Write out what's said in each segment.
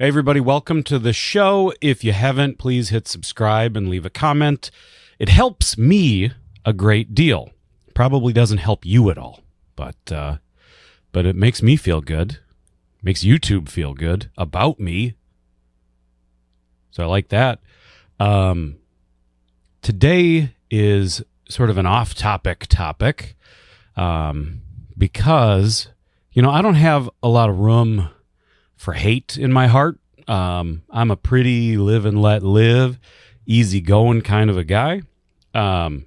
Hey everybody, welcome to the show. If you haven't, please hit subscribe and leave a comment. It helps me a great deal. Probably doesn't help you at all, but it makes me feel good. Makes YouTube feel good about me. So I like that. Today is sort of an off-topic topic because, I don't have a lot of room for hate in my heart. I'm a pretty live and let live, easygoing kind of a guy. Honestly,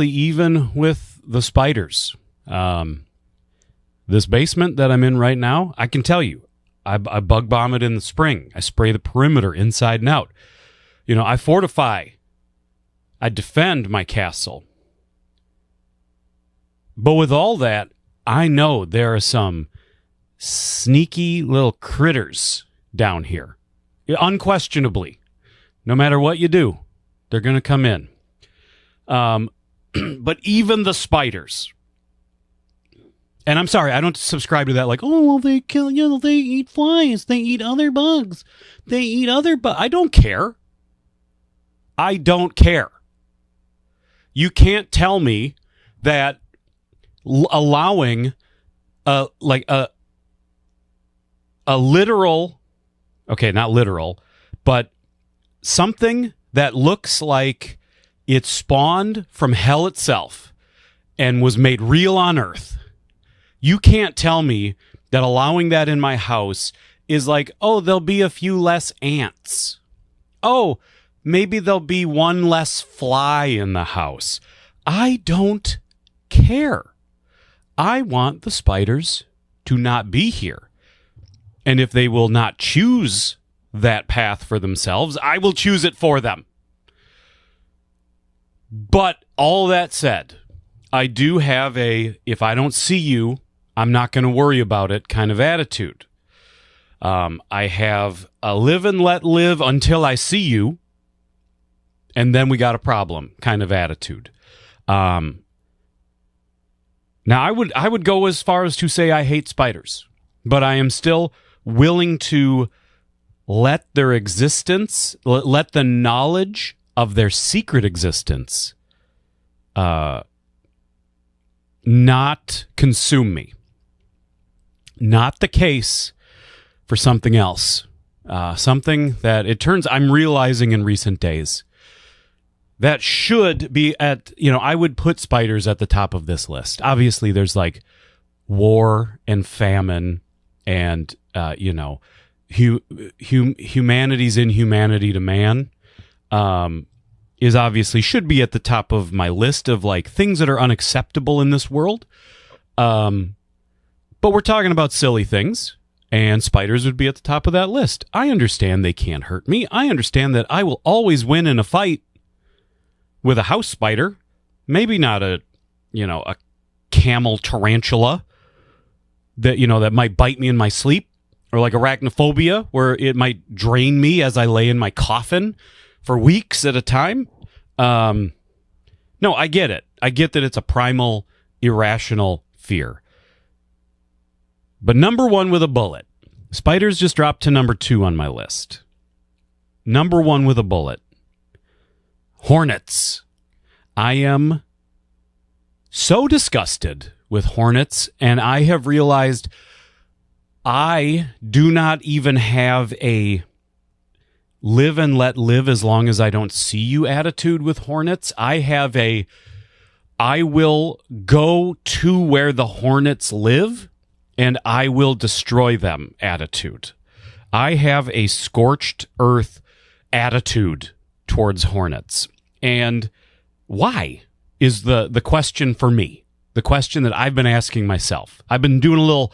even with the spiders, this basement that I'm in right now, I can tell you, I bug bomb it in the spring. I spray the perimeter inside and out. I fortify. I defend my castle. But with all that, I know there are some sneaky little critters down here. Unquestionably. No matter what you do, they're going to come in. But even the spiders. And I'm sorry, I don't subscribe to that like, oh, well, they kill, they eat flies. They eat other bugs. They eat other bugs. I don't care. I don't care. You can't tell me that allowing a literal, okay, not literal, but something that looks like it spawned from hell itself and was made real on Earth. You can't tell me that allowing that in my house is like, oh, there'll be a few less ants. Oh, maybe there'll be one less fly in the house. I don't care. I want the spiders to not be here. And if they will not choose that path for themselves, I will choose it for them. But all that said, I do have if I don't see you, I'm not going to worry about it kind of attitude. I have a live and let live until I see you, and then we got a problem kind of attitude. Now, I would go as far as to say I hate spiders, but I am still willing to let their existence, let the knowledge of their secret existence not consume me. Not the case for something else. Something that I'm realizing in recent days that should be I would put spiders at the top of this list. Obviously, there's like war and famine and, humanity's inhumanity to man should be at the top of my list of like things that are unacceptable in this world. But we're talking about silly things, and spiders would be at the top of that list. I understand they can't hurt me. I understand that I will always win in a fight with a house spider. Maybe not a camel tarantula that might bite me in my sleep, or like arachnophobia where it might drain me as I lay in my coffin for weeks at a time. No, I get it. I get that it's a primal, irrational fear. But number one with a bullet. Spiders just dropped to number 2 on my list. Number 1 with a bullet. Hornets. I am so disgusted with hornets, and I have realized I do not even have a live and let live as long as I don't see you attitude with hornets. I have I will go to where the hornets live and I will destroy them attitude. I have a scorched earth attitude towards hornets. And why is the question for me? The question that I've been asking myself. I've been doing a little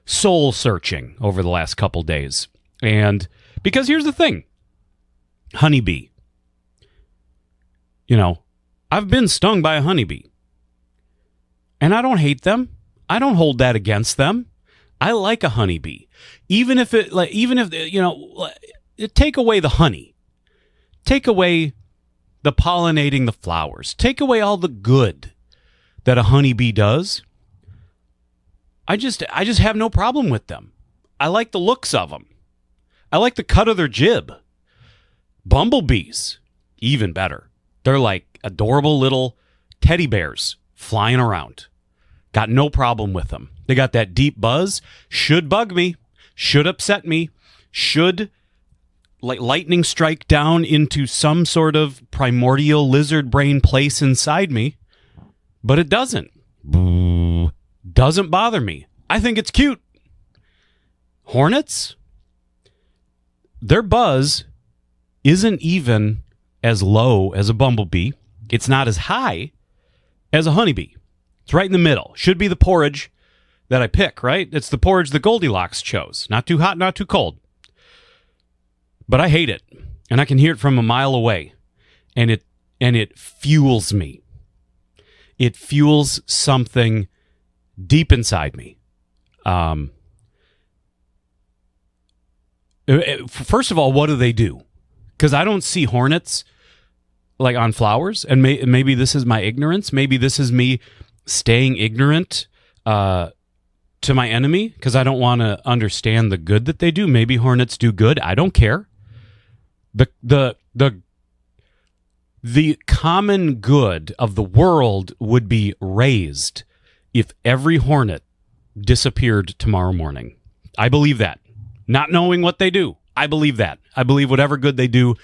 soul searching over the last couple days. And because here's the thing. Honeybee. I've been stung by a honeybee. And I don't hate them. I don't hold that against them. I like a honeybee. Even if take away the honey. Take away the pollinating the flowers. Take away all the good that a honeybee does. I just have no problem with them. I like the looks of them. I like the cut of their jib. Bumblebees, even better. They're like adorable little teddy bears flying around. Got no problem with them. They got that deep buzz. Should bug me. Should upset me. Should like lightning strike down into some sort of primordial lizard brain place inside me. But it doesn't. Doesn't bother me. I think it's cute. Hornets? Their buzz isn't even as low as a bumblebee. It's not as high as a honeybee. It's right in the middle. Should be the porridge that I pick, right? It's the porridge the Goldilocks chose. Not too hot, not too cold. But I hate it. And I can hear it from a mile away. And it fuels me. It fuels something deep inside me. First of all, what do they do? Because I don't see hornets like on flowers, and maybe this is my ignorance. Maybe this is me staying ignorant to my enemy because I don't want to understand the good that they do. Maybe hornets do good. I don't care. The common good of the world would be raised if every hornet disappeared tomorrow morning. I believe that. Not knowing what they do, I believe that. I believe whatever good they do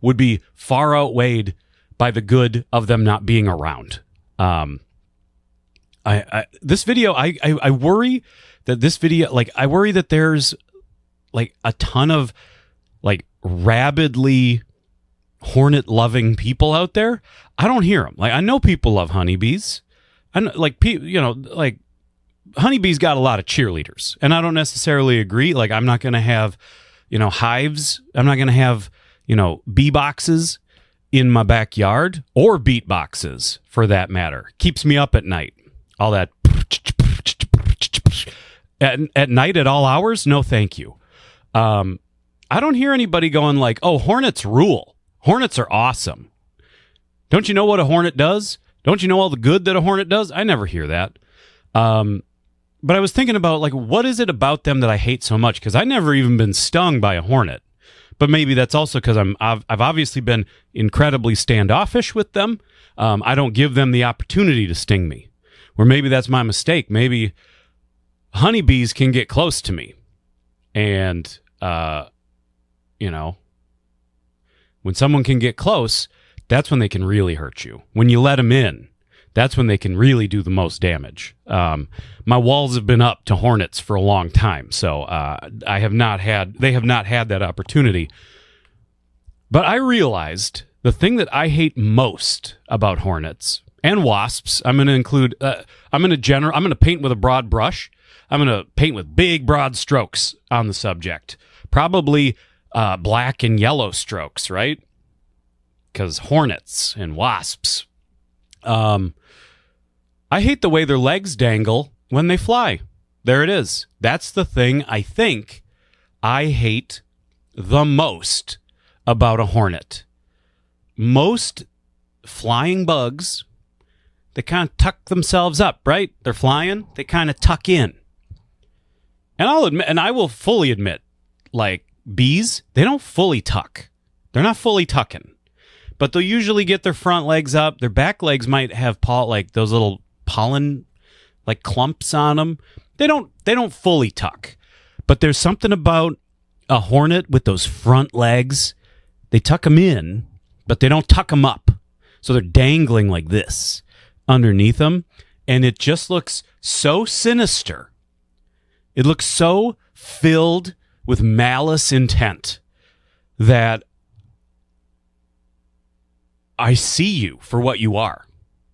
would be far outweighed by the good of them not being around. This video, I worry that this video, like, I worry that there's like a ton of like rabidly hornet loving people out there. I don't hear them. Like, I know people love honeybees. I know, like, like honeybees got a lot of cheerleaders, and I don't necessarily agree. Like, I'm not going to have, hives. I'm not going to have, bee boxes in my backyard, or beat boxes for that matter. Keeps me up at night. All that at night at all hours. No, thank you. I don't hear anybody going like, "Oh, hornets rule. Hornets are awesome." Don't you know what a hornet does? Don't you know all the good that a hornet does? I never hear that. But I was thinking about, like, what is it about them that I hate so much? Because I've never even been stung by a hornet. But maybe that's also because I've obviously been incredibly standoffish with them. I don't give them the opportunity to sting me. Or maybe that's my mistake. Maybe honeybees can get close to me. And, when someone can get close, that's when they can really hurt you. When you let them in, that's when they can really do the most damage. My walls have been up to hornets for a long time, so they have not had that opportunity. But I realized the thing that I hate most about hornets and wasps, I'm going to paint with a broad brush. I'm going to paint with big, broad strokes on the subject. Probably black and yellow strokes, right? Because hornets and wasps. I hate the way their legs dangle when they fly. There it is. That's the thing I think I hate the most about a hornet. Most flying bugs, they kind of tuck themselves up, right? They're flying, they kind of tuck in. And I will fully admit, like bees, they don't fully tuck. They're not fully tucking. But they'll usually get their front legs up. Their back legs might have like those little pollen like clumps on them. They don't fully tuck. But there's something about a hornet with those front legs. They tuck them in, but they don't tuck them up. So they're dangling like this underneath them, and it just looks so sinister. It looks so filled with malice intent that I see you for what you are.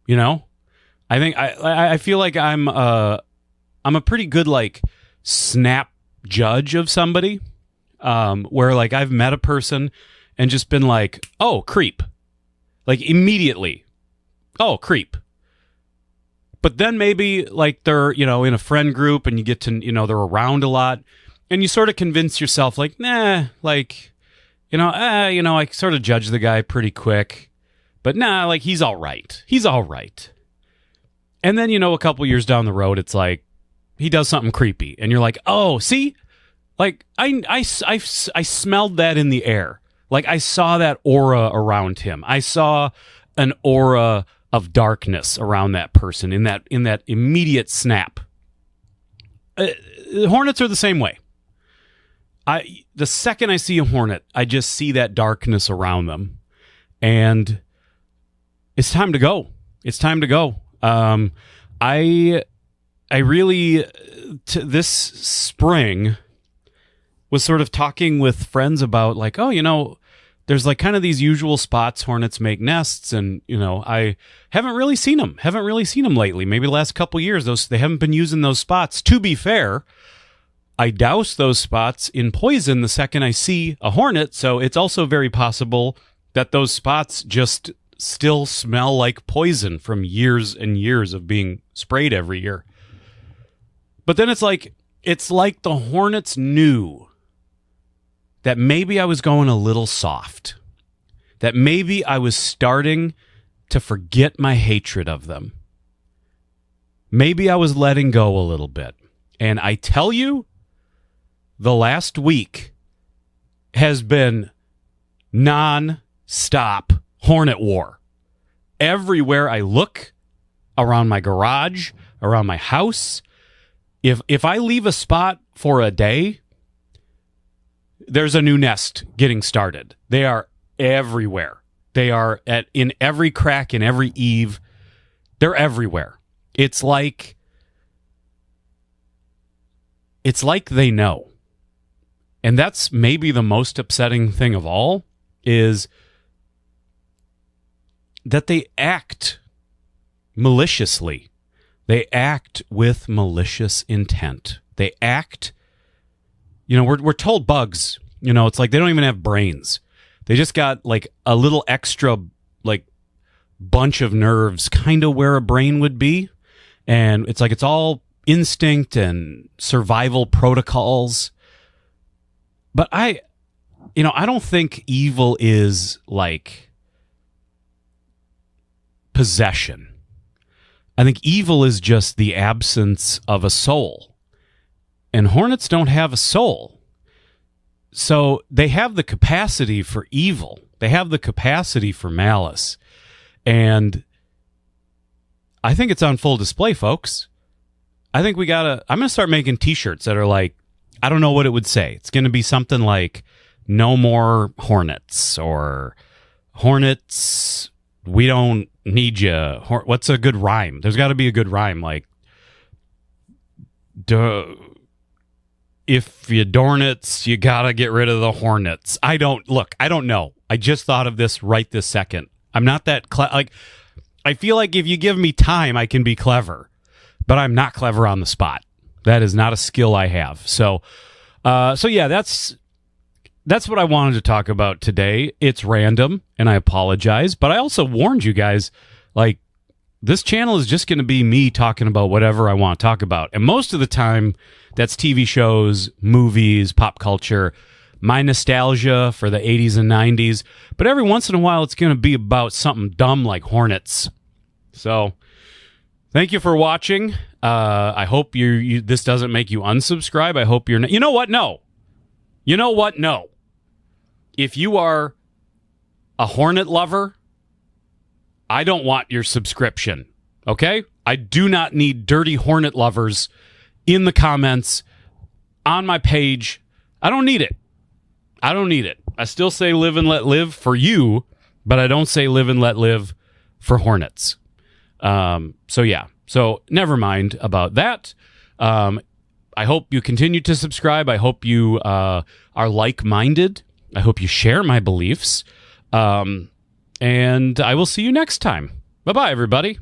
I think I feel like I'm a pretty good like snap judge of somebody, where like I've met a person and just been like, oh, creep, like immediately, oh, creep. But then maybe like they're in a friend group and you get to they're around a lot and you sort of convince yourself like, nah, like I sort of judge the guy pretty quick. But nah, like he's all right. He's all right. And then, a couple years down the road, it's like he does something creepy. And you're like, oh, see, Like, I smelled that in the air. Like, I saw that aura around him. I saw an aura of darkness around that person in that immediate snap. Hornets are the same way. The second I see a hornet, I just see that darkness around them. And it's time to go. It's time to go. I really, this spring, was sort of talking with friends about, like, oh, you know, there's like kind of these usual spots hornets make nests, and, you know, I haven't really seen them lately. Maybe the last couple years, they haven't been using those spots. To be fair, I douse those spots in poison the second I see a hornet, so it's also very possible that those spots just still smell like poison from years and years of being sprayed every year. But then it's like the hornets knew that maybe I was going a little soft, that maybe I was starting to forget my hatred of them. Maybe I was letting go a little bit. And I tell you, the last week has been non-stop hornet war. Everywhere I look, around my garage, around my house, if I leave a spot for a day, there's a new nest getting started. They are everywhere. They are in every crack, in every eave. They're everywhere. It's like they know. And that's maybe the most upsetting thing of all, is that they act maliciously. They act with malicious intent. They act, you know, we're told bugs, you know, it's like they don't even have brains. They just got like a little extra, like, bunch of nerves, kind of where a brain would be. And it's like it's all instinct and survival protocols. But I don't think evil is like possession. I think evil is just the absence of a soul. And hornets don't have a soul. So they have the capacity for evil. They have the capacity for malice. And I think it's on full display, folks. I think I'm going to start making t-shirts that are like, I don't know what it would say. It's going to be something like, no more hornets, or hornets, we don't need you. What's a good rhyme? There's got to be a good rhyme, like, if you dornets, you got to get rid of the hornets. I don't know. I just thought of this right this second. I'm not that like, I feel like if you give me time, I can be clever, but I'm not clever on the spot. That is not a skill I have. So yeah, that's what I wanted to talk about today. It's random, and I apologize, but I also warned you guys, like, this channel is just going to be me talking about whatever I want to talk about. And most of the time, that's TV shows, movies, pop culture, my nostalgia for the 80s and 90s. But every once in a while, it's going to be about something dumb like hornets. So thank you for watching. I hope this doesn't make you unsubscribe. I hope you're not. You know what? No. No. If you are a hornet lover, I don't want your subscription. Okay? I do not need dirty hornet lovers in the comments on my page. I don't need it. I still say live and let live for you, but I don't say live and let live for hornets. So yeah. So never mind about that. I hope you continue to subscribe. I hope you are like-minded. I hope you share my beliefs. And I will see you next time. Bye-bye, everybody.